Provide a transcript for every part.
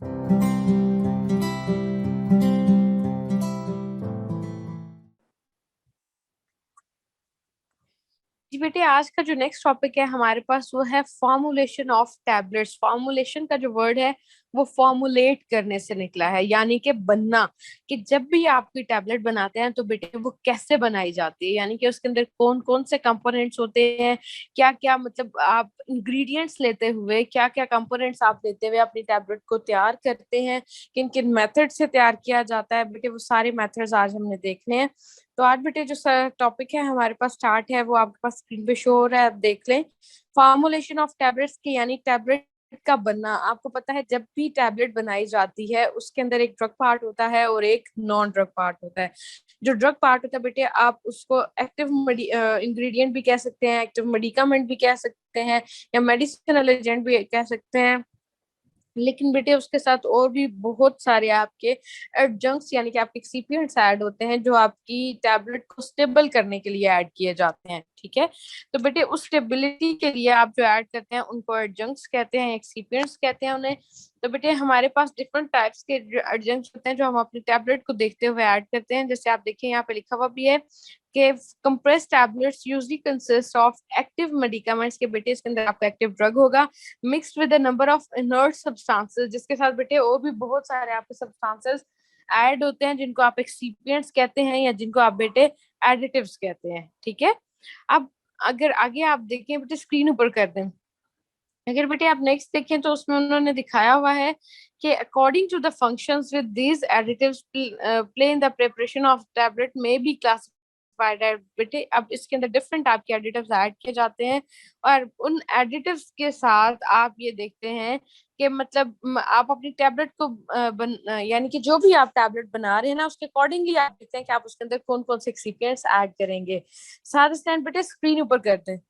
जी बेटे, आज का जो नेक्स्ट टॉपिक है हमारे पास वो है फॉर्मुलेशन ऑफ टैबलेट्स। फॉर्मुलेशन का जो वर्ड है वो फॉर्मुलेट करने से निकला है, यानी कि बनना। कि जब भी आप कोई टैबलेट बनाते हैं तो बेटे वो कैसे बनाई जाती है, यानी कि उसके अंदर कौन कौन से कंपोनेंट्स होते हैं, क्या क्या मतलब आप इंग्रेडिएंट्स लेते हुए, क्या क्या कंपोनेंट्स आप लेते हुए अपनी टैबलेट को तैयार करते हैं, किन किन मेथड से तैयार किया जाता है बेटे, वो सारे मेथड्स आज हमने देखने हैं। तो आज बेटे जो टॉपिक है हमारे पास स्टार्ट है वो आपके पास स्क्रीन पे शो हो रहा है, आप देख लें। फॉर्मुलेशन ऑफ टैबलेट्स की यानी टैबलेट का बनना। आपको पता है जब भी टैबलेट बनाई जाती है उसके अंदर एक ड्रग पार्ट होता है और एक नॉन ड्रग पार्ट होता है। जो ड्रग पार्ट होता है बेटे आप उसको एक्टिव इंग्रेडिएंट भी कह सकते हैं, एक्टिव मेडिकामेंट भी कह सकते हैं, या मेडिसिनल एजेंट भी कह सकते हैं। लेकिन बेटे उसके साथ और भी बहुत सारे आपके एडजंक्ट्स यानी कि आपके एक्सिपिएंट्स ऐड होते हैं जो आपकी टैबलेट को स्टेबल करने के लिए ऐड किए जाते हैं। ठीक है, तो बेटे उस स्टेबिलिटी के लिए आप जो ऐड करते हैं उनको एडजंक्ट्स कहते हैं, एक्सिपिएंट्स कहते हैं उन्हें। तो बेटे हमारे पास डिफरेंट टाइप्स के एडजंक्ट्स होते हैं जो हम अपनी टैबलेट को देखते हुए ऐड करते हैं। जैसे आप देखिए यहाँ पे लिखा हुआ भी है कि compressed tablets usually consist of active medicaments। के बेटे इसके अंदर आपका एक्टिव ड्रग होगा mixed with a number of inert substances, जिसके साथ बेटे और भी बहुत सारे आपके सब्सटेंसेस ऐड होते हैं जिनको आप एक्सिपिएंट्स कहते हैं या जिनको आप बेटे एडिटिव्स कहते हैं। ठीक है, अब अगर आगे आप देखें बेटे स्क्रीन ऊपर कर दें, अगर बेटे आप नेक्स्ट देखें तो उसमें उन्होंने दिखाया हुआ है कि according to the functions with these additives play in the preparation of tablet may be classified है। बेटे अब इसके अंदर डिफरेंट आपके एडिटिव्स ऐड किए जाते हैं और उन एडिटिव्स के साथ आप ये देखते हैं कि मतलब आप अपनी टैबलेट को यानी कि जो भी आप टैबलेट बना रहे हैं ना उसके अकॉर्डिंगली आप देखते हैं कि आप उसके अंदर कौन कौन से एक्सिपिएंट्स ऐड करेंगे। साथ स्टैंड बेटे स्क्रीन ऊपर करते हैं।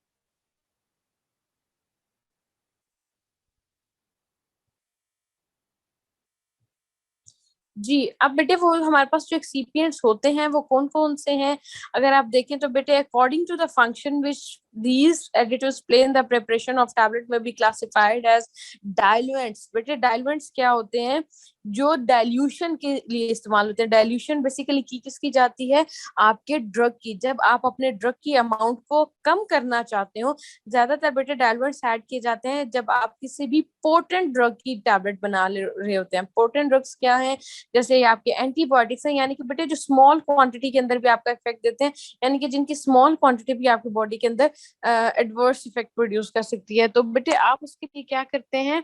जी, अब बेटे वो हमारे पास जो एक्सिपिएंट्स होते हैं वो कौन कौन से हैं, अगर आप देखें तो बेटे according to the function which these additives play in the preparation of tablet may be classified as diluents। बेटे डाइल्यूएंट्स क्या होते हैं, जो डाइल्यूशन के लिए इस्तेमाल होते हैं। डाइल्यूशन बेसिकली की किसकी जाती है, आपके ड्रग की। जब आप अपने ड्रग की अमाउंट को कम करना चाहते हो, ज्यादातर बेटे डाइल्यूएंट्स ऐड किए जाते हैं जब आप किसी भी पोटेंट ड्रग की टैबलेट बना रहे होते हैं। पोटेंट ड्रग्स क्या है, जैसे आपके एंटीबायोटिक्स हैं, यानी कि बेटे जो स्मॉल क्वांटिटी के अंदर भी आपका इफेक्ट देते हैं, यानी कि जिनकी स्मॉल क्वांटिटी भी आपकी बॉडी के अंदर एडवर्स इफेक्ट प्रोड्यूस कर सकती है। तो बेटे आप उसके लिए क्या करते हैं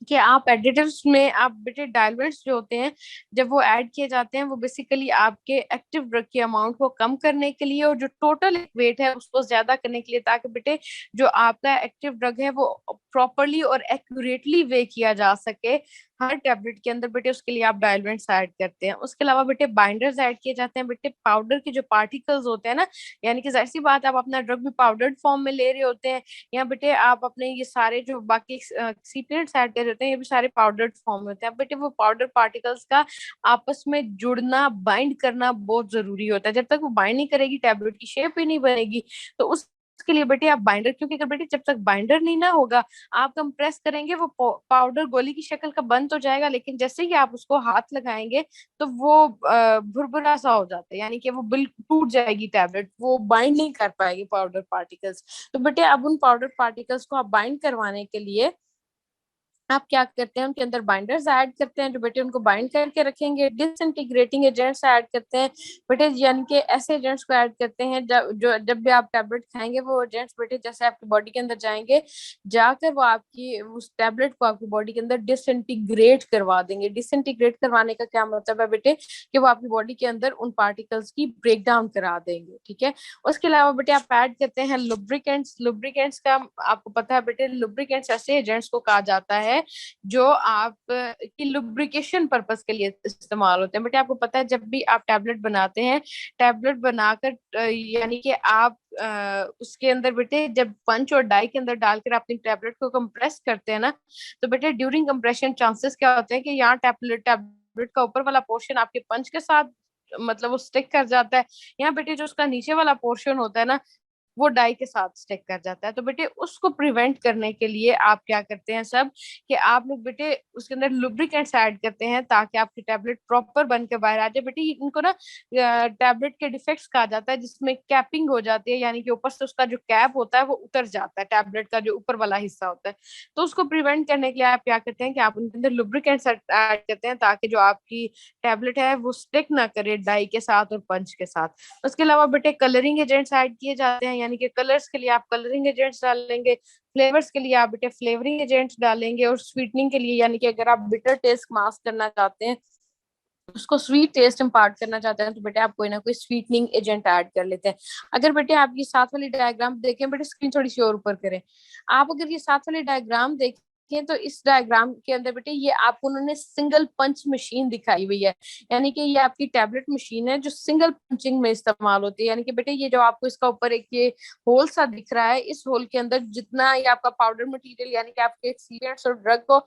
कि आप एडिटिव्स में आप बेटे डायलुएंट्स जो होते हैं जब वो ऐड किए जाते हैं वो बेसिकली आपके एक्टिव ड्रग की अमाउंट को कम करने के लिए और जो टोटल वेट है उसको ज्यादा करने के लिए, ताकि बेटे जो आपका एक्टिव ड्रग है वो प्रॉपरली और एक्यूरेटली वे किया जा सके हर टैबलेट के अंदर। बेटे उसके लिए आप डायलुएंट्स ऐड करते हैं। उसके अलावा बेटे बाइंडर्स ऐड किए जाते हैं। बेटे पाउडर के जो पार्टिकल्स होते हैं ना, यानी कि जाहिर सी बात आप अपना ड्रग भी पाउडर्ड फॉर्म में ले रहे होते हैं, या बेटे आप अपने ये सारे जो बाकी एक्सिपिएंट्स ऐड कर देते हैं ये भी सारे पाउडर्ड फॉर्म में होते हैं। बेटे वो पाउडर पार्टिकल्स का आपस में जुड़ना, बाइंड करना बहुत जरूरी होता है। जब तक वो बाइंड नहीं करेगी टैबलेट की शेप ही नहीं बनेगी। तो उसके लिए बेटे आप बाइंडर, क्योंकि अगर बेटे जब तक बाइंडर नहीं ना होगा आप कंप्रेस करेंगे वो पाउडर गोली की शक्ल का बन तो जाएगा, लेकिन जैसे ही आप उसको हाथ लगाएंगे तो वो भुरभुरा सा हो जाता है, यानी कि वो बिल्कुल टूट जाएगी टैबलेट, वो बाइंड नहीं कर पाएगी पाउडर पार्टिकल्स। तो बेटे अब उन पाउडर पार्टिकल्स को आप बाइंड करवाने के लिए आप क्या करते हैं, उनके अंदर बाइंडर्स ऐड करते हैं जो बेटे उनको बाइंड करके रखेंगे। डिसइंटीग्रेटिंग एजेंट्स ऐड करते हैं बेटे, यानी कि ऐसे एजेंट्स को ऐड करते हैं जब भी आप टैबलेट खाएंगे वो एजेंट्स बेटे जैसे आपकी बॉडी के अंदर जाएंगे, जाकर वो आपकी उस टैबलेट को आपकी बॉडी के अंदर डिसइंटीग्रेट करवा देंगे। डिसइंटीग्रेट करवाने का क्या मतलब है बेटे, कि वो आपकी बॉडी के अंदर उन पार्टिकल्स की ब्रेक डाउन करा देंगे। ठीक है, उसके अलावा बेटे आप ऐड करते हैं लुब्रिकेंट्स। लुब्रिकेंट्स का आपको पता है बेटे, लुब्रिकेंट्स ऐसे एजेंट्स को कहा जाता है जो आप की लुब्रिकेशन पर्पस के लिए इस्तेमाल होते हैं। बेटे आपको पता है जब भी आप टैबलेट बनाते हैं, टैबलेट बनाकर यानी कि आप उसके अंदर बेटे जब पंच और डाई के अंदर डालकर अपनी टैबलेट को कंप्रेस करते हैं ना, तो बेटे ड्यूरिंग कंप्रेशन चांसेस क्या होते हैं कि यहाँ टैबलेट टैबलेट का ऊपर वाला पोर्शन आपके पंच के साथ मतलब वो स्टिक कर जाता है। यहाँ बेटे जो उसका नीचे वाला पोर्शन होता है ना, वो डाई के साथ स्टिक कर जाता है। तो बेटे उसको प्रिवेंट करने के लिए आप क्या करते हैं सब, कि आप लोग बेटे उसके अंदर लुब्रिकेंट्स ऐड करते हैं ताकि आपकी टैबलेट प्रॉपर बन के बाहर आ जाए। बेटे इनको ना टैबलेट के डिफेक्ट्स कहा जाता है, जिसमें कैपिंग हो जाती है, यानी कि ऊपर से उसका जो कैप होता है वो उतर जाता है, टैबलेट का जो ऊपर वाला हिस्सा होता है। तो उसको प्रिवेंट करने के लिए आप क्या करते हैं कि आप उनके अंदर लुब्रिकेंट्स ऐड करते हैं ताकि जो आपकी टैबलेट है वो स्टिक ना करे डाई के साथ और पंच के साथ। उसके अलावा बेटे कलरिंग एजेंट्स ऐड किए जाते हैं, यानी कि कलर्स के लिए आप कलरिंग एजेंट्स डालेंगे, फ्लेवर्स के लिए आप बेटे फ्लेवरिंग एजेंट्स डालेंगे, और स्वीटनिंग के लिए यानी कि अगर आप बिटर टेस्ट मास्क करना चाहते हैं, उसको स्वीट टेस्ट इम्पार्ट करना चाहते हैं, तो बेटे आप कोई ना कोई स्वीटनिंग एजेंट ऐड कर लेते हैं। अगर बेटे आप ये साथ वाली डायग्राम देखें, बेटे स्क्रीन थोड़ी सी और ऊपर करें, आप अगर ये साथ वाली डायग्राम देखें तो इस डायग्राम के अंदर बेटे ये आपको उन्होंने सिंगल पंच मशीन दिखाई हुई है, यानी कि ये आपकी टैबलेट मशीन है जो सिंगल पंचिंग में इस्तेमाल होती है। यानी कि बेटे ये जो आपको इसका ऊपर एक ये होल सा दिख रहा है, इस होल के अंदर जितना ये आपका पाउडर मटेरियल यानी कि आपके एक्सीपिएंट्स और ड्रग को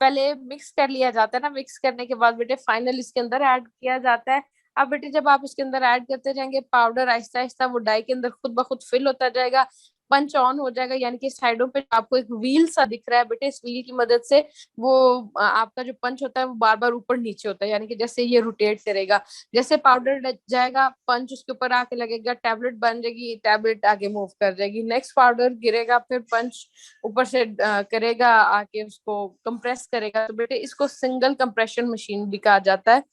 पहले मिक्स कर लिया जाता है ना, मिक्स करने के बाद बेटे फाइनल इसके अंदर ऐड किया जाता है। अब बेटे जब आप इसके अंदर ऐड करते जाएंगे पाउडर, आहिस्ता आहिस्ता वो डाई के अंदर खुद ब खुद फिल होता जाएगा, पंच ऑन हो जाएगा, यानी कि साइडों पे आपको एक व्हील सा दिख रहा है बेटे, इस व्हील की मदद से वो आपका जो पंच होता है वो बार बार ऊपर नीचे होता है, यानी कि जैसे ये रोटेट करेगा, जैसे पाउडर लग जाएगा पंच उसके ऊपर आके लगेगा, टैबलेट बन जाएगी, टैबलेट आगे मूव कर जाएगी, नेक्स्ट पाउडर गिरेगा, फिर पंच ऊपर से करेगा आके उसको कंप्रेस करेगा। तो बेटे इसको सिंगल कंप्रेशन मशीन भी कहा जाता है,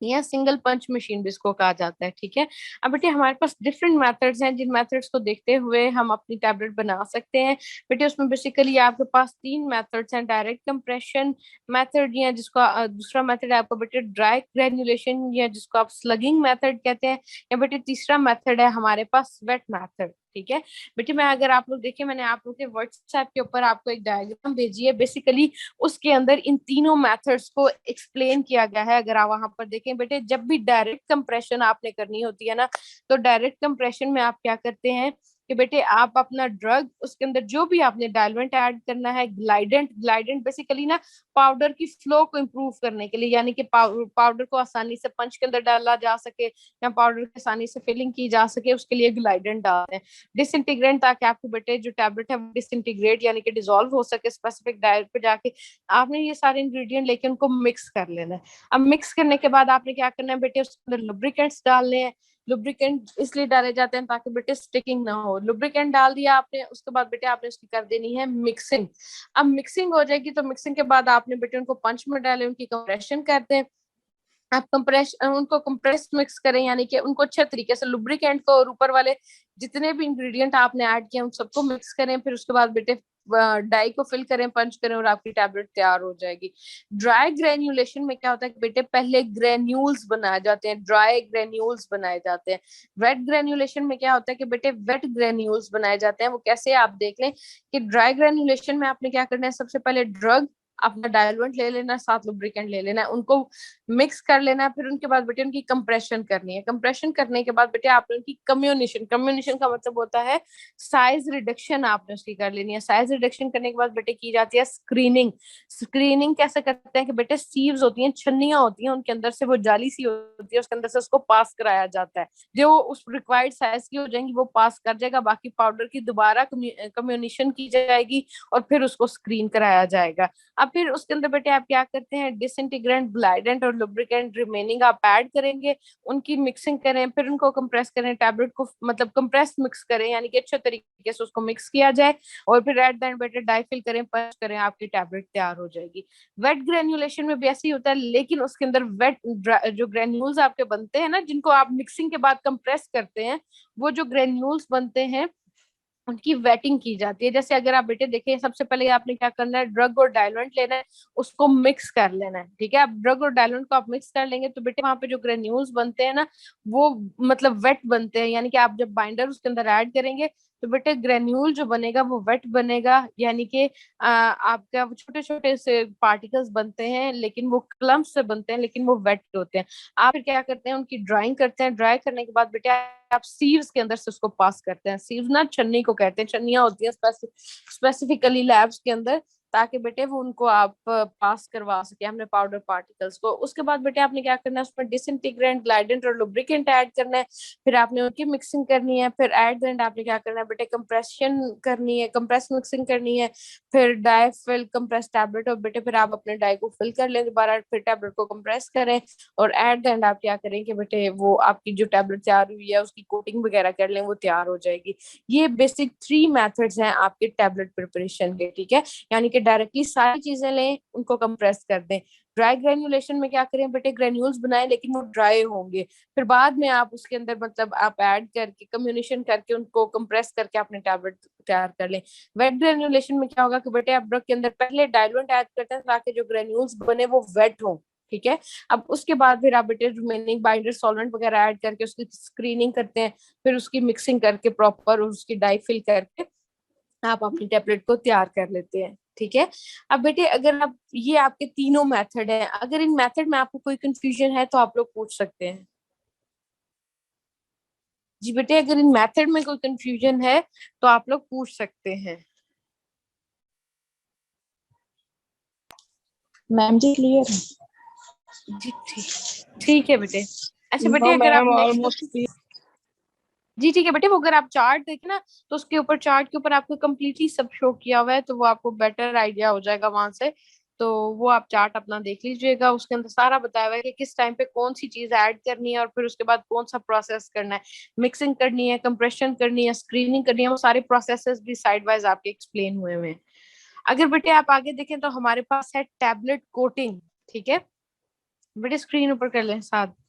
या सिंगल पंच मशीन भी इसको कहा जाता है। ठीक है, अब बेटे हमारे पास डिफरेंट मेथड्स हैं, जिन मेथड्स को देखते हुए हम अपनी टैबलेट बना सकते हैं। बेटे उसमें बेसिकली आपके पास तीन मेथड्स हैं, डायरेक्ट कंप्रेशन मेथड, या जिसको दूसरा मेथड है आपका बेटे ड्राई ग्रेन्युलेशन, या जिसको आप स्लगिंग मेथड कहते हैं, या बेटे तीसरा मेथड है हमारे पास वेट मेथड। ठीक है बेटे, मैं अगर आप लोग देखिए, मैंने आप लोग के व्हाट्सएप के ऊपर आपको एक डायग्राम भेजी है, बेसिकली उसके अंदर इन तीनों मेथड्स को एक्सप्लेन किया गया है। अगर आप वहां पर देखें बेटे, जब भी डायरेक्ट कंप्रेशन आपने करनी होती है ना, तो डायरेक्ट कंप्रेशन में आप क्या करते हैं कि बेटे आप अपना ड्रग उसके अंदर जो भी आपने डायलुएंट ऐड करना है, ग्लाइडेंट, ग्लाइडेंट बेसिकली ना पाउडर की फ्लो को इम्प्रूव करने के लिए, यानी कि पाउडर को आसानी से पंच के अंदर डाला जा सके या पाउडर की आसानी से फिलिंग की जा सके, उसके लिए ग्लाइडेंट डालते हैं। डिसइंटीग्रेंट, ताकि आपके बेटे जो टैबलेट है वो डिसइंटीग्रेट यानी कि डिसॉल्व हो सके स्पेसिफिक डायट पे जाके। आपने ये सारे इंग्रेडिएंट लेके उनको मिक्स कर लेना है। अब मिक्स करने के बाद आपने क्या करना है बेटे, उसके अंदर लुब्रिकेंट्स डालने हैं। लुब्रिकेंट इसलिए डाले जाते हैं ताकि बेटे स्टिकिंग ना हो। लुब्रिकेंट डाल दिया आपने, उसके बाद बेटे आपने उसकी कर देनी है मिक्सिंग। अब मिक्सिंग हो जाएगी तो मिक्सिंग के बाद आपने बेटे उनको पंच में डाले, उनकी कंप्रेशन करते हैं। आप कंप्रेस उनको कंप्रेस मिक्स करें, यानी कि उनको अच्छे तरीके से लुब्रिकेंट को और ऊपर वाले जितने भी इंग्रेडिएंट आपने ऐड किए उन सबको मिक्स करें। फिर उसके बाद बेटे डाई को फिल करें, पंच करें, और आपकी टैबलेट तैयार हो जाएगी। ड्राई ग्रेन्युलेशन में क्या होता है कि बेटे पहले ग्रेन्यूल्स बनाए जाते हैं, ड्राई ग्रेन्यूल्स बनाए जाते हैं। वेट ग्रेन्युलेशन में क्या होता है कि बेटे वेट ग्रेन्यूल्स बनाए जाते हैं। वो कैसे, आप देख लें कि ड्राई ग्रेन्युलेशन में आपने क्या करना है, सबसे पहले ड्रग अपना डायलुएंट ले लेना, साथ लुब्रिकेंट ले लेना है, उनको मिक्स कर लेना है। फिर उनके बाद बेटे उनकी कंप्रेशन करनी है। कंप्रेशन करने के बाद बेटे आपने उनकी कम्युनिशन, कम्युनिशन का मतलब होता है साइज रिडक्शन, आपने उसकी कर लेनी है। साइज रिडक्शन करने के बाद बेटे की जाती है स्क्रीनिंग। स्क्रीनिंग कैसे करते हैं कि बेटे सीव्स होती हैं, छन्नियां होती हैं, उनके अंदर से वो जाली सी होती है, उसके अंदर से उसको पास कराया जाता है। जो उस रिक्वायर्ड साइज की हो जाएंगी वो पास कर जाएगा, बाकी पाउडर की दोबारा कम्युनिशन की जाएगी और फिर उसको स्क्रीन कराया जाएगा। अब फिर उसके अंदर बेटे आप क्या करते हैं, डिसइंटीग्रेंट, ग्लाइडेंट और लुब्रिकेंट रिमेनिंग आप ऐड करेंगे, उनकी मिक्सिंग करें, फिर उनको कंप्रेस करें, टैबलेट को मतलब कंप्रेस मिक्स करें, यानी कि अच्छे तरीके से उसको मिक्स किया जाए, और फिर एट द एंड बेटे डाई फिल करें, पंच करें, आपकी टैबलेट तैयार हो जाएगी। वेट ग्रेन्युलेशन में भी ऐसे ही होता है, लेकिन उसके अंदर वेट जो ग्रेन्यूल्स आपके बनते हैं ना, जिनको आप मिक्सिंग के बाद कंप्रेस करते हैं, वो जो ग्रेन्यूल्स बनते हैं उनकी वेटिंग की जाती है। जैसे अगर आप बेटे देखिए, सबसे पहले आपने क्या करना है, ड्रग और डायलुएंट लेना है, उसको मिक्स कर लेना है। ठीक है, आप ड्रग और डायलुएंट को आप मिक्स कर लेंगे तो बेटे वहां पे जो ग्रेन्यूल्स बनते हैं ना, वो मतलब वेट बनते हैं, यानी कि आप जब बाइंडर उसके अंदर ऐड करेंगे तो बेटे ग्रेन्यूल जो बनेगा वो वेट बनेगा, यानी कि आपका छोटे छोटे से पार्टिकल्स बनते हैं, लेकिन वो क्लम्प से बनते हैं, लेकिन वो वेट होते हैं। आप फिर क्या करते हैं, उनकी ड्राइंग करते हैं। ड्राई करने के बाद बेटे आप सीव्स के अंदर से उसको पास करते हैं। सीव्स ना छन्नी को कहते हैं, छन्नियां होती हैं स्पेसिफिकली लैब्स के अंदर, ताकि बेटे वो उनको आप पास करवा सके हमने पाउडर पार्टिकल्स को। उसके बाद बेटे आपने क्या करना है, उसमें डिसइंटीग्रेंट, ग्लाइडेंट और लुब्रिकेंट ऐड करना है। फिर आपने उनकी मिक्सिंग करनी है। फिर एट द एंड आपने क्या करना है बेटे, कंप्रेशन करनी है, कंप्रेस मिक्सिंग करनी है। फिर डाई फिल कंप्रेस टैबलेट, और बेटे फिर आप अपने डाई को फिल कर लें दोबारा, फिर टैबलेट को कंप्रेस करें, और एट द एंड आप क्या करें कि बेटे वो आपकी जो टैबलेट तैयार हुई है उसकी कोटिंग वगैरह कर लें, वो तैयार हो जाएगी। ये बेसिक 3 मेथड्स हैं आपके टैबलेट प्रिपरेशन के, ठीक है। यानी कि डायरेक्टली सारी चीजें लें, उनको कंप्रेस कर दें। ड्राई ग्रेन्युलेशन में क्या करें बेटे, ग्रेन्यूल्स बनाएं लेकिन वो ड्राई होंगे। फिर बाद में आप उसके अंदर मतलब आप ऐड करके कम्युनिशन करके उनको कंप्रेस करके अपने टैबलेट तैयार कर लें। वेट ग्रेन्युलेशन में क्या होगा कि बेटे आप ड्रग के अंदर पहले डाइल्यूएंट ऐड करते हैं ताकि जो ग्रेन्यूल्स बने वो वेट हो, ठीक है। अब उसके बाद फिर आप बेटे रिमेनिंग बाइंडर सॉल्वेंट वगैरह ऐड करके उसकी स्क्रीनिंग करते हैं, फिर उसकी मिक्सिंग करके प्रॉपर उसकी डाई फिल करके आप अपनी टेबलेट को तैयार कर लेते हैं, ठीक है। अब बेटे अगर आप, ये आपके तीनों मेथड हैं, अगर इन मेथड में आपको कोई कंफ्यूजन है तो आप लोग पूछ सकते हैं। जी बेटे, अगर इन मेथड में कोई कंफ्यूजन है तो आप लोग पूछ सकते हैं। मैम जी क्लियर है। जी ठीक, ठीक है बेटे। अच्छा बेटे, नो अगर आप मैम, ऑलमोस्ट नेक्स्ट, जी ठीक है बेटे, वो अगर आप चार्ट देखें ना तो उसके ऊपर, चार्ट के ऊपर आपको कम्प्लीटली सब शो किया हुआ है, तो वो आपको बेटर आइडिया हो जाएगा वहां से। तो वो आप चार्ट अपना देख लीजिएगा, उसके अंदर सारा बताया हुआ है कि किस टाइम पे कौन सी चीज ऐड करनी है, और फिर उसके बाद कौन सा प्रोसेस करना है, मिक्सिंग करनी है, कंप्रेशन करनी है, स्क्रीनिंग करनी है, वो सारे प्रोसेसेस भी साइड वाइज आपके एक्सप्लेन हुए हुए हैं। अगर बेटे आप आगे देखें तो हमारे पास है टैबलेट कोटिंग, ठीक है। बेटे स्क्रीन ऊपर कर लें साथ।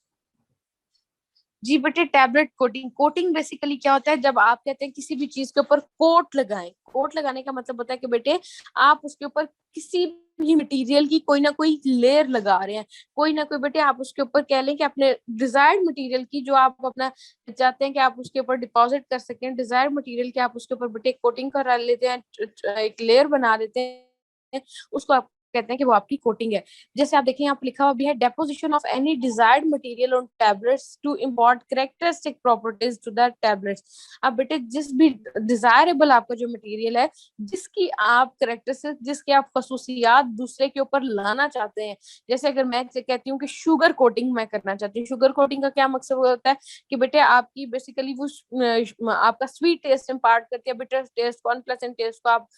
जी बेटे, टैबलेट कोटिंग, कोटिंग बेसिकली क्या होता है, जब आप कहते हैं किसी भी चीज के ऊपर कोट लगाएं। कोट लगाने का मतलब होता है कि बेटे आप उसके ऊपर किसी भी मटेरियल की कोई ना कोई लेयर लगा रहे हैं, कोई ना कोई बेटे आप उसके ऊपर कह लें कि अपने डिजायर्ड मटेरियल की, जो आप अपना चाहते हैं कि आप उसके ऊपर डिपॉजिट कर सकें, डिजायर्ड मटेरियल की आप उसके ऊपर बेटे कोटिंग करा लेते हैं, एक लेयर बना देते हैं, उसको आप कहते हैं कि वो आपकी कोटिंग है। जैसे आप देखें यहाँ पे लिखा हुआ भी है, deposition of any desired material on tablets to import characteristic properties to the tablets. अब बेटे जिस भी डिजायरेबल आपका जो मटेरियल है, जिसकी आप करेक्टरिस्टिक, जिसकी आप खसूसियात दूसरे के ऊपर लाना चाहते हैं, जैसे अगर मैं कहती हूँ कि शुगर कोटिंग मैं करना चाहती हूँ, शुगर कोटिंग का क्या मकसद होता है कि बेटे आपकी बेसिकली वो आपका स्वीट टेस्ट इम्पार्ट करती है, बिटर टेस्ट को, अनप्लेजेंट टेस्ट को आप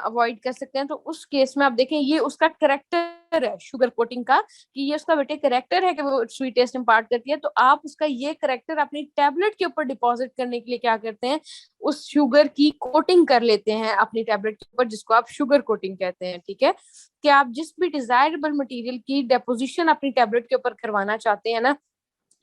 अवॉइड कर सकते हैं। तो उस केस में आप देखें ये उसका करेक्टर है शुगर कोटिंग का, कि ये उसका बेटे करेक्टर है कि वो स्वीट टेस्ट इम्पार्ट करती है, तो आप उसका ये करेक्टर अपनी टैबलेट के ऊपर डिपॉजिट करने के लिए क्या करते हैं, उस शुगर की कोटिंग कर लेते हैं अपनी टैबलेट के ऊपर, जिसको आप शुगर कोटिंग कहते हैं, ठीक है। कि आप जिस भी डिजायरेबल मटेरियल की डेपोजिशन अपनी टैबलेट के ऊपर करवाना चाहते हैं ना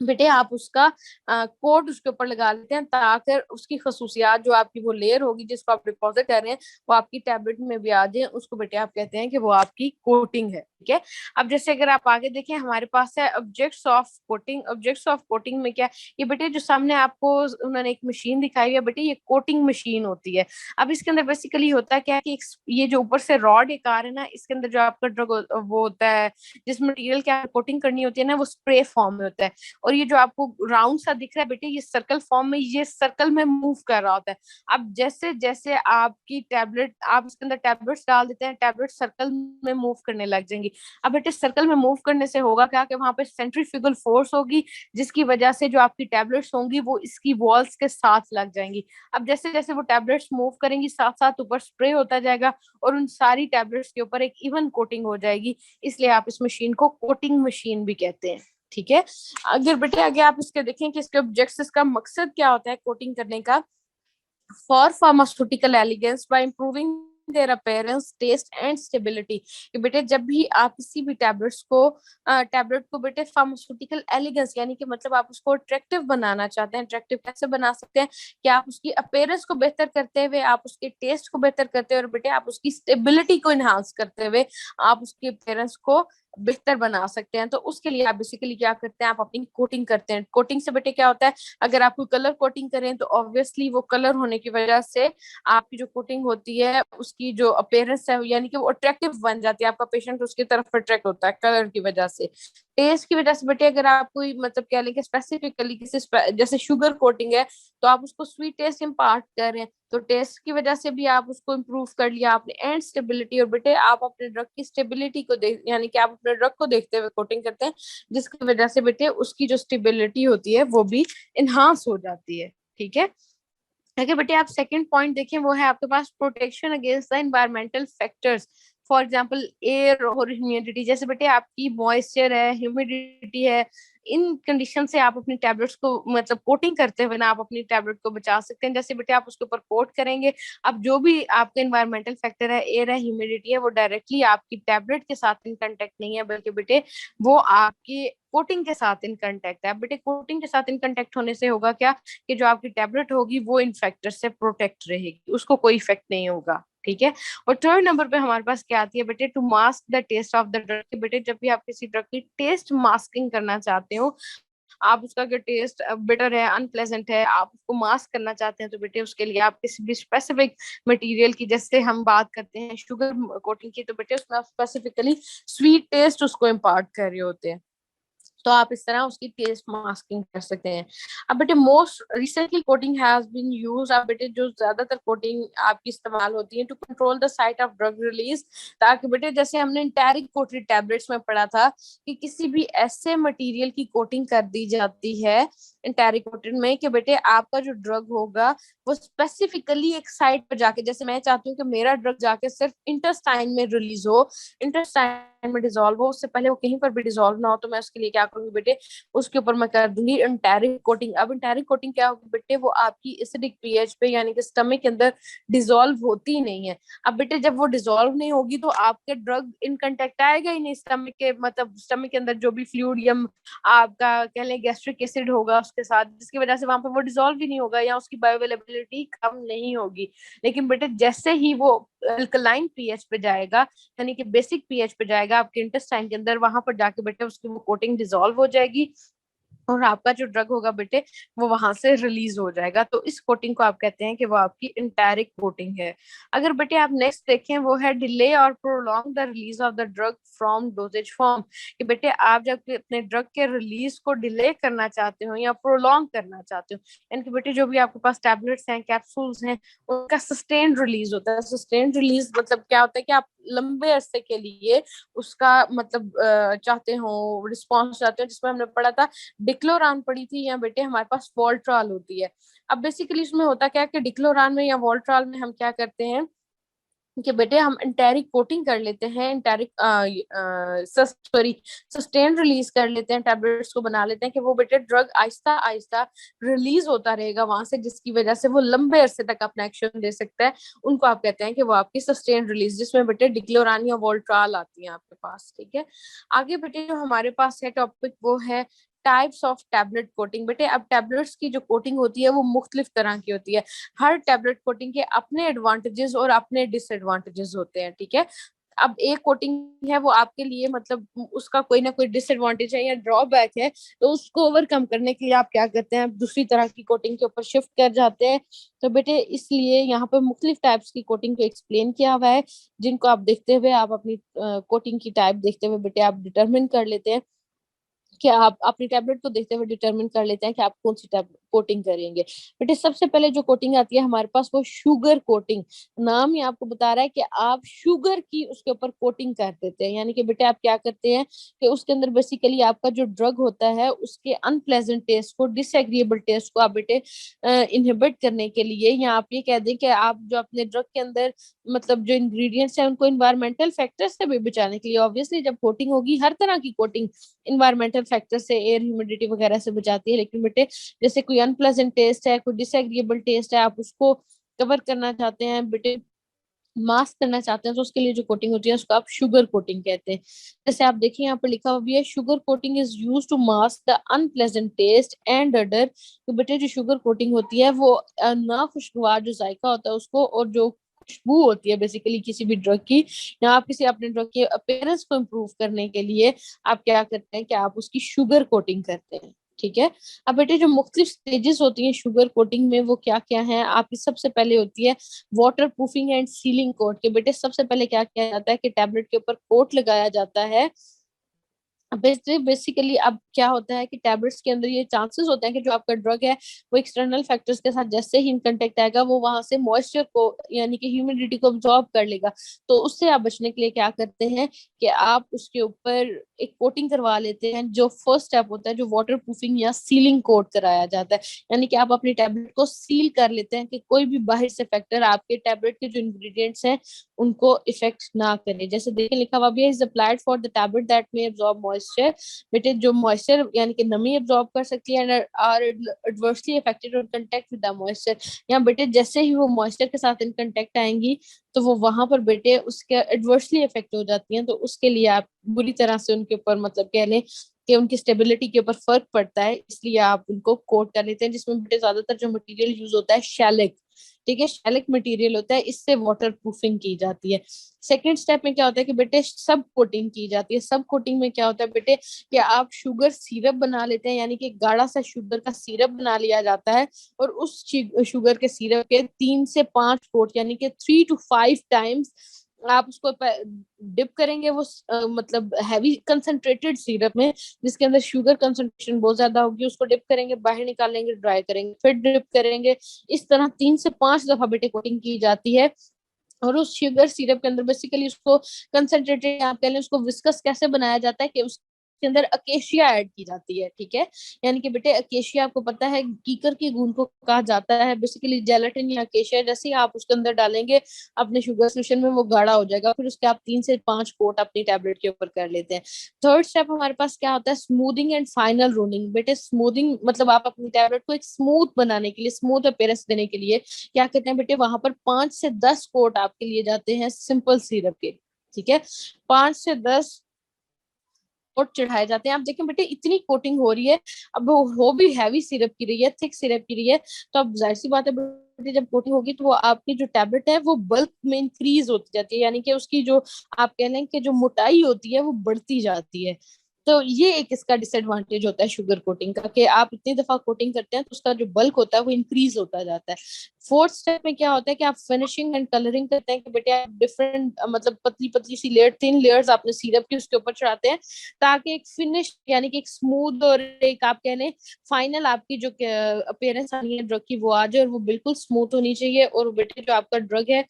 बेटे, आप उसका कोट उसके ऊपर लगा लेते हैं, ताकि उसकी खसूसियात जो आपकी वो लेयर होगी जिसको आप डिपॉजिट कर रहे हैं वो आपकी टैबलेट में भी आ जाए, उसको बेटे आप कहते हैं कि वो आपकी कोटिंग है, ठीक है। अब जैसे अगर आप आगे देखें हमारे पास है objects of coating. Objects of coating में क्या, ये बेटे जो सामने आपको उन्होंने एक मशीन दिखाई है बेटे, ये कोटिंग मशीन होती है। अब इसके अंदर बेसिकली होता है क्या कि ये जो ऊपर से रॉड एक आ रहा है ना, इसके अंदर जो आपका ड्रग वो होता है, जिस मटीरियल की कोटिंग करनी होती है ना, वो स्प्रे फॉर्म में होता है। और ये जो आपको राउंड सा दिख रहा है बेटे, ये सर्कल फॉर्म में, ये सर्कल में मूव कर रहा होता है। अब जैसे जैसे आपकी टैबलेट, आप इसके अंदर टैबलेट्स डाल देते हैं, टैबलेट सर्कल में मूव करने लग जाएंगी। अब बेटे सर्कल में मूव करने से होगा क्या कि वहां पे सेंट्रीफ्यूगल फोर्स होगी, जिसकी वजह से जो आपकी टैबलेट्स होंगी वो इसकी वॉल्स के साथ लग जाएंगी। अब जैसे जैसे वो टैबलेट्स मूव करेंगी, साथ साथ ऊपर स्प्रे होता जाएगा, और उन सारी टैबलेट्स के ऊपर एक इवन कोटिंग हो जाएगी। इसलिए आप इस मशीन को कोटिंग मशीन भी कहते हैं, ठीक है। अगर बेटे आगे आप इसके देखें कि इसके ऑब्जेक्ट्स, इसका मकसद क्या होता है कोटिंग करने का, for pharmaceutical elegance by improving their appearance, taste and stability. कि बेटे जब भी आप किसी भी टैबलेट को बेटे फार्मास्यूटिकल एलिगेंस, यानी कि मतलब आप उसको अट्रैक्टिव बनाना चाहते हैं। अट्रैक्टिव कैसे बना सकते हैं कि आप उसकी अपीयरेंस को बेहतर करते हुए, आप उसके टेस्ट को बेहतर करते हुए, और बेटे आप उसकी स्टेबिलिटी को इनहांस करते हुए आप उसकी अपीयरेंस को बेहतर बना सकते हैं। तो उसके लिए आप बेसिकली क्या करते हैं, आप अपनी कोटिंग करते हैं। कोटिंग से बेटे क्या होता है, अगर आप कोई कलर कोटिंग करें तो ऑब्वियसली वो कलर होने की वजह से आपकी जो कोटिंग होती है उसकी जो अपीयरेंस है, यानी कि वो अट्रैक्टिव बन जाती है, आपका पेशेंट उसकी तरफ अट्रैक्ट होता है कलर की वजह से। टेस्ट की वजह से बेटे अगर आप कोई मतलब कह लें कि स्पेसिफिकली किसी जैसे शुगर कोटिंग है तो आप उसको स्वीट टेस्ट इम्पार्ट कर रहे हैं, तो टेस्ट की वजह से भी आप उसको इम्प्रूव कर लिया आपने। एंड स्टेबिलिटी, और बेटे आप अपने ड्रग की स्टेबिलिटी को देख, यानी कि आप अपने ड्रग को देखते हुए कोटिंग करते हैं, जिसकी वजह से बेटे उसकी जो स्टेबिलिटी होती है वो भी इनहांस हो जाती है। ठीक है। अगर बेटे आप सेकंड पॉइंट देखें, वो है आपके पास protection against the environmental factors, for example air और ह्यूमिडिटी। जैसे बेटे आपकी मॉइस्चर है, ह्यूमिडिटी है, इन कंडीशन से आप अपनी टैबलेट्स को मतलब कोटिंग करते हुए ना आप अपनी टैबलेट को बचा सकते हैं। जैसे बेटे आप उसके ऊपर कोट करेंगे, अब जो भी आपका एनवायरमेंटल फैक्टर है, एयर है, ह्यूमिडिटी है, वो डायरेक्टली आपकी टैबलेट के साथ इन कंटेक्ट नहीं है, बल्कि बेटे वो आपकी कोटिंग के साथ इन कंटेक्ट है। अब बेटे कोटिंग के साथ इन कंटेक्ट होने से होगा क्या, कि जो आपकी टैबलेट होगी वो इन्फेक्टर से प्रोटेक्ट रहेगी, उसको कोई इफेक्ट नहीं होगा। ठीक है। और थर्ड नंबर पे हमारे पास क्या आती है बेटे, to mask the taste of the drug. बेटे जब भी आप किसी ड्रग की टेस्ट मास्किंग करना चाहते हो, आप उसका जो टेस्ट बिटर है, अनप्लेजेंट है, आप उसको मास्क करना चाहते हैं, तो बेटे उसके लिए आप किसी भी स्पेसिफिक मटेरियल की, जैसे हम बात करते हैं शुगर कोटिंग की, तो बेटे उसमें आप स्पेसिफिकली स्वीट टेस्ट उसको इम्पार्ट कर रहे होते हैं, तो आप इस तरह उसकी टेस्ट मास्किंग कर सकते हैं। अब बेटे most recently coating has been use, अब बेटे जो ज्यादातर कोटिंग आपकी इस्तेमाल होती है to control the site of drug release, ताकि बेटे जैसे हमने इंटेरिक कोटेड टैबलेट्स में पढ़ा था कि किसी भी ऐसे मटेरियल की कोटिंग कर दी जाती है इंटेरिक कोटेड में, कि बेटे आपका जो ड्रग होगा वो स्पेसिफिकली एक साइट पर जाके, जैसे मैं चाहती हूँ कि मेरा ड्रग जाके सिर्फ इंटेस्टाइन में रिलीज हो, इंटेस्टाइन में डिसॉल्व हो, उससे पहले वो कहीं पर भी डिसॉल्व ना हो, तो मैं उसके लिए क्या करूंगी बेटे, उसके ऊपर मैं कर दूंगी इंटेरिक कोटिंग। अब इंटेरिक कोटिंग क्या होगी बेटे, वो आपकी एसिडिक पीएच पे यानी कि स्टमक के अंदर डिसॉल्व होती नहीं है। अब बेटे जब वो डिसॉल्व नहीं होगी तो आपके ड्रग इन कंटेक्ट आएगा ही नहीं स्टमक के, मतलब स्टमक के अंदर जो भी फ्लूइड या आपका कह लें गैस्ट्रिक एसिड होगा उसके साथ, जिसकी वजह से वहां पर वो डिसॉल्व ही नहीं होगा या उसकी बायोअवेलेबिलिटी कम नहीं होगी। लेकिन बेटे जैसे ही वो अल्कलाइन पीएच पे जाएगा, यानी कि बेसिक पीएच पे जाएगा आपके इंटेस्टाइन के अंदर, वहां पर जाके बेटे उसकी वो कोटिंग डिसॉल्व हो जाएगी और आपका जो ड्रग होगा बेटे वो वहां से रिलीज हो जाएगा। तो इस कोटिंग को आप कहते हैं कि वो आपकी इंटायरिक कोटिंग है। अगर बेटे आप नेक्स्ट देखें, वो है डिले और prolong the release of the drug from doses form, कि बेटे आप जब अपने ड्रग के रिलीज को डिले करना चाहते हो या प्रोलॉन्ग करना चाहते हो, यानी कि बेटे जो भी आपके पास टैबलेट्स हैं, कैप्सूल्स हैं, उनका सस्टेन्ड रिलीज होता है। सस्टेन्ड रिलीज मतलब क्या होता है कि आप लंबे अरसे के लिए उसका मतलब चाहते हो, रिस्पॉन्स चाहते हो, जिसमें हमने पढ़ा था डिक्लोरान पड़ी थी, या बेटे हमारे पास वोल्ट्रॉल होती है। अब बेसिकली इसमें होता क्या है कि डिक्लोरान में या वोल्ट्रॉल में हम क्या करते हैं कि बेटे हम एंटेरिक कोटिंग कर लेते हैं, एंटेरिक सॉरी सस्टेन रिलीज कर लेते हैं, टैबलेट्स को बना लेते हैं कि वो बेटे ड्रग आहिस्ता आहिस्ता रिलीज होता रहेगा वहां से, जिसकी वजह से वो लंबे अरसे तक अपना एक्शन दे सकता है। उनको आप कहते हैं कि वो आपकी सस्टेन रिलीज, जिसमें बेटे डिक्लोरान या वोल्ट्रॉल आती है आपके पास। ठीक है। आगे बेटे जो हमारे पास है टॉपिक, वो है टाइप्स ऑफ टैबलेट कोटिंग। बेटे अब टैबलेट्स की जो कोटिंग होती है वो मुख्तलिफ तरह की होती है। हर टैबलेट कोटिंग के अपने एडवांटेजेस और अपने डिसएडवांटेजेस होते हैं। ठीक है। अब एक कोटिंग है वो आपके लिए मतलब उसका कोई ना कोई डिसएडवांटेज है या ड्रॉबैक है, तो उसको ओवरकम करने के लिए आप क्या करते हैं, आप दूसरी तरह की कोटिंग के ऊपर शिफ्ट कर जाते हैं। तो बेटे इसलिए यहाँ पर मुख्तलिफ टाइप्स की कोटिंग को एक्सप्लेन किया हुआ है, जिनको आप देखते हुए आप अपनी कोटिंग की टाइप देखते हुए बेटे आप डिटरमिन कर लेते हैं कि आप अपनी टैबलेट को देखते हुए डिटरमिन कर लेते हैं कि आप कौन सी टैबलेट कोटिंग करेंगे। बेटे सबसे पहले जो कोटिंग आती है हमारे पास वो शुगर कोटिंग। नाम ही आपको बता रहा है कि आप शुगर की उसके ऊपर कोटिंग कर देते हैं, यानी कि बेटे आप क्या करते हैं कि उसके अंदर बेसिकली आपका जो ड्रग होता है उसके अनप्लेजेंट टेस्ट को, डिसएग्रीएबल टेस्ट को आप बेटे इनहिबिट करने के लिए, या आप ये कह दें कि आप जो अपने ड्रग के अंदर मतलब जो इंग्रेडिएंट्स हैं उनको इन्वायरमेंटल फैक्टर्स से भी बचाने के लिए, ऑब्वियसली जब कोटिंग होगी हर तरह की कोटिंग इन्वायरमेंटल फैक्टर से, एयर ह्यूमिडिटी वगैरह से बचाती है, लेकिन बेटे जैसे कोई अनप्लेजेंट टेस्ट है, कोई डिसएग्रीएबल टेस्ट है, आप उसको कवर करना चाहते हैं बेटे, मास्क करना चाहते हैं, तो उसके लिए जो कोटिंग होती है उसको आप शुगर कोटिंग कहते हैं। जैसे आप देखिए यहाँ पर लिखा हुआ भी है, sugar coating is use to mask the unpleasant taste and odour. तो बेटे जो शुगर कोटिंग होती है वो ना खुशगवार जो जायका होता है उसको, और जो खुशबू होती है बेसिकली किसी भी ड्रग की, या आप किसी अपने ड्रग के अपीयरेंस को इम्प्रूव करने के लिए आप क्या करते हैं कि आप उसकी शुगर कोटिंग करते हैं। ठीक है। अब बेटे जो मुख्तलिफ स्टेजेस होती हैं शुगर कोटिंग में वो क्या क्या है, आपकी सबसे पहले होती है waterproofing and sealing coat. के बेटे सबसे पहले क्या किया जाता है कि टैबलेट के ऊपर कोट लगाया जाता है बेसिकली अब क्या होता है कि टैबलेट्स के अंदर ये चांसेस होते हैं कि जो आपका ड्रग है वो एक्सटर्नल फैक्टर्स के साथ जैसे ही इन कांटेक्ट आएगा वो वहां से मॉइस्चर को यानी कि ह्यूमिडिटी को अब्सॉर्ब कर लेगा। तो उससे आप बचने के लिए क्या करते हैं कि आप उसके ऊपर एक कोटिंग करवा लेते हैं। जो फर्स्ट स्टेप होता है जो वाटर प्रूफिंग या सीलिंग कोट कराया जाता है, यानी कि आप अपनी टैबलेट को सील कर लेते हैं कि कोई भी बाहर से फैक्टर आपके टैबलेट के जो इंग्रेडिएंट्स हैं उनको इफेक्ट ना करे। जैसे देखिए लिखा हुआ भी है, is applied for the tablet that may absorb moisture. बेटे जो मॉइस्चर यानी कि नमी अब्सॉर्ब कर सकती है and are adversely affected on contact with the moisture. यहाँ बेटे जैसे ही वो मॉइस्चर के साथ इन कांटेक्ट आएंगी तो वो वहां पर बेटे उसके एडवर्सली अफेक्ट हो जाती हैं। तो उसके लिए आप बुरी तरह से उनके ऊपर मतलब कह लें कि उनकी स्टेबिलिटी के ऊपर फर्क पड़ता है, इसलिए आप उनको कोट कर लेते हैं। जिसमें बेटे ज्यादातर जो मटेरियल यूज होता है शैलिक, ठीक है, शैलिक मटेरियल होता है, इससे वाटर प्रूफिंग की जाती है। सेकेंड स्टेप में क्या होता है कि बेटे सब कोटिंग की जाती है। सब कोटिंग में क्या होता है बेटे कि आप शुगर सिरप बना लेते हैं, यानी कि गाढ़ा सा शुगर का सिरप बना लिया जाता है और उस शुगर के सिरप के 3 से 5 कोट यानी कि 3 to 5 टाइम्स आप उसको डिप करेंगे वो मतलब हैवी कंसंट्रेटेड सिरप में जिसके अंदर शुगर कंसंट्रेशन बहुत ज्यादा होगी। उसको डिप करेंगे, बाहर निकालेंगे, ड्राई करेंगे, फिर डिप करेंगे। इस तरह 3 से 5 दफा बेटे कोटिंग की जाती है। और उस शुगर सिरप के अंदर बेसिकली उसको कंसंट्रेटेड आप कह लें उसको विस्कस कैसे बनाया जाता है कि उसके अंदर अकेशिया ऐड की जाती है, ठीक है। यानी कि बेटे अकेशिया आपको पता है कीकर की गूंद को कहा जाता है, बेसिकली जेलेटिन या अकेशिया। जैसे ही आप उसके अंदर डालेंगे अपने शुगर सोल्यूशन में वो गाढ़ा हो जाएगा। फिर उसके आप 3 से 5 कोट अपनी टैबलेट के ऊपर कर लेते हैं। थर्ड स्टेप हमारे पास क्या होता है, स्मूथिंग एंड फाइनल रोलिंग। बेटे स्मूथिंग मतलब आप अपनी टैबलेट को एक स्मूथ बनाने के लिए, स्मूथ अपीयरेंस देने के लिए क्या कहते हैं बेटे वहां पर 5 से 10 कोट आपके लिए जाते हैं सिंपल सिरप के, ठीक है। 5 से 10 कोट चढ़ाए जाते हैं। आप देखें बेटे इतनी कोटिंग हो रही है, अब वो हो भी हैवी सिरप की रही है, थिक सिरप की रही है, तो अब जाहिर सी बात है बेटे जब कोटिंग होगी तो वो आपकी जो टैबलेट है वो बल्क में इंक्रीज होती जाती है, यानी कि उसकी जो आप कह लें कि जो मोटाई होती है वो बढ़ती जाती है। तो ये एक इसका डिसएडवांटेज होता है शुगर कोटिंग का कि आप इतनी दफा कोटिंग करते हैं तो उसका जो बल्क होता है वो इंक्रीज होता जाता है। फोर्थ स्टेप में क्या होता है कि आप फिनिशिंग एंड कलरिंग करते हैं कि बेटे आप डिफरेंट मतलब पतली पतली सी लेयर, 3 लेयर्स आपने सिरप की उसके ऊपर चढ़ाते हैं ताकि एक फिनिश यानी कि एक स्मूथ और एक आप कह लें फाइनल आपकी जो अपीयरेंस आनी है ड्रग की वो आ जाए और वो बिल्कुल स्मूथ होनी चाहिए। और बेटे जो आपका ड्रग है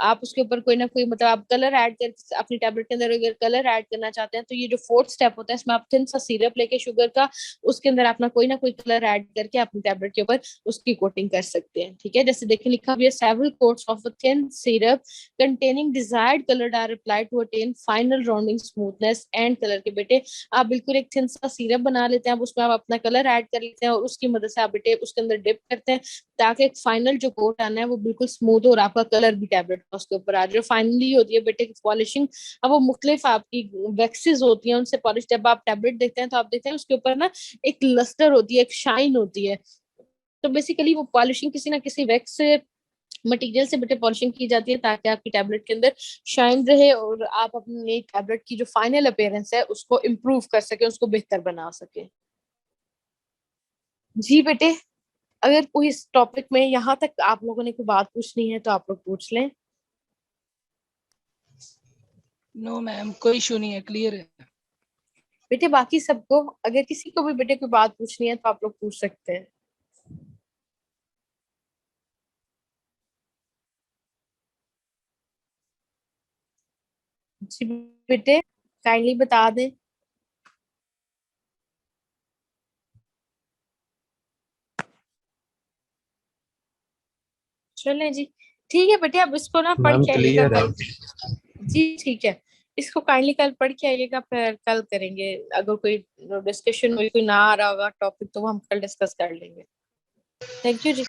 आप उसके ऊपर कोई ना कोई मतलब आप कलर ऐड कर अपनी टैबलेट के अंदर अगर कलर ऐड करना चाहते हैं तो ये जो फोर्थ स्टेप होता है इसमें आप थिन सा सिरप लेके शुगर का उसके अंदर अपना कोई ना कोई कलर ऐड करके अपनी टैबलेट के ऊपर उसकी कोटिंग कर सकते हैं, ठीक है। जैसे देखिए लिखा हुआ है several coats of a thin syrup containing desired colour are applied to attain final rounding smoothness and colour के बेटे आप बिल्कुल एक थिन सा सिरप बना लेते हैं, अब उसमें आप अपना कलर ऐड कर लेते हैं और उसकी मदद से आप बेटे उसके अंदर डिप करते हैं ताकि एक फाइनल जो कोट आना है वो बिल्कुल स्मूथ और आपका कलर भी टैबलेट का उसके ऊपर आ जाए। फाइनली होती है बेटे की पॉलिशिंग। अब वो मुख्तलिफ आपकी वैक्सेस होती हैं उनसे पॉलिश, जब आप टैबलेट देखते हैं तो आप देखते हैं उसके ऊपर ना एक लस्टर होती है, एक शाइन होती है। तो बेसिकली वो पॉलिशिंग किसी ना किसी वैक्स से मटेरियल से बेटे पॉलिशिंग की जाती है ताकि आपकी टैबलेट के अंदर शाइन रहे और आप अपनी टैबलेट की जो फाइनल अपीयरेंस है उसको इम्प्रूव कर सके, उसको बेहतर बना सके। जी बेटे, अगर कोई इस टॉपिक में यहाँ तक आप लोगों ने कोई बात पूछनी है तो आप लोग पूछ लें। नो मैम, कोई इशू नहीं है, क्लियर है। बेटे बाकी सबको अगर किसी को भी बेटे कोई बात पूछनी है तो आप लोग पूछ सकते हैं। जी बेटे काइंडली बता दें। चलें जी, ठीक है बेटे, अब इसको ना पढ़ मैम के आइएगा क्लियर है। कल। जी ठीक है, इसको काइंडली कल पढ़ के आइएगा, फिर कल करेंगे। अगर कोई डिस्कशन कोई ना आ रहा होगा टॉपिक तो वो हम कल डिस्कस कर लेंगे। Thank you ji.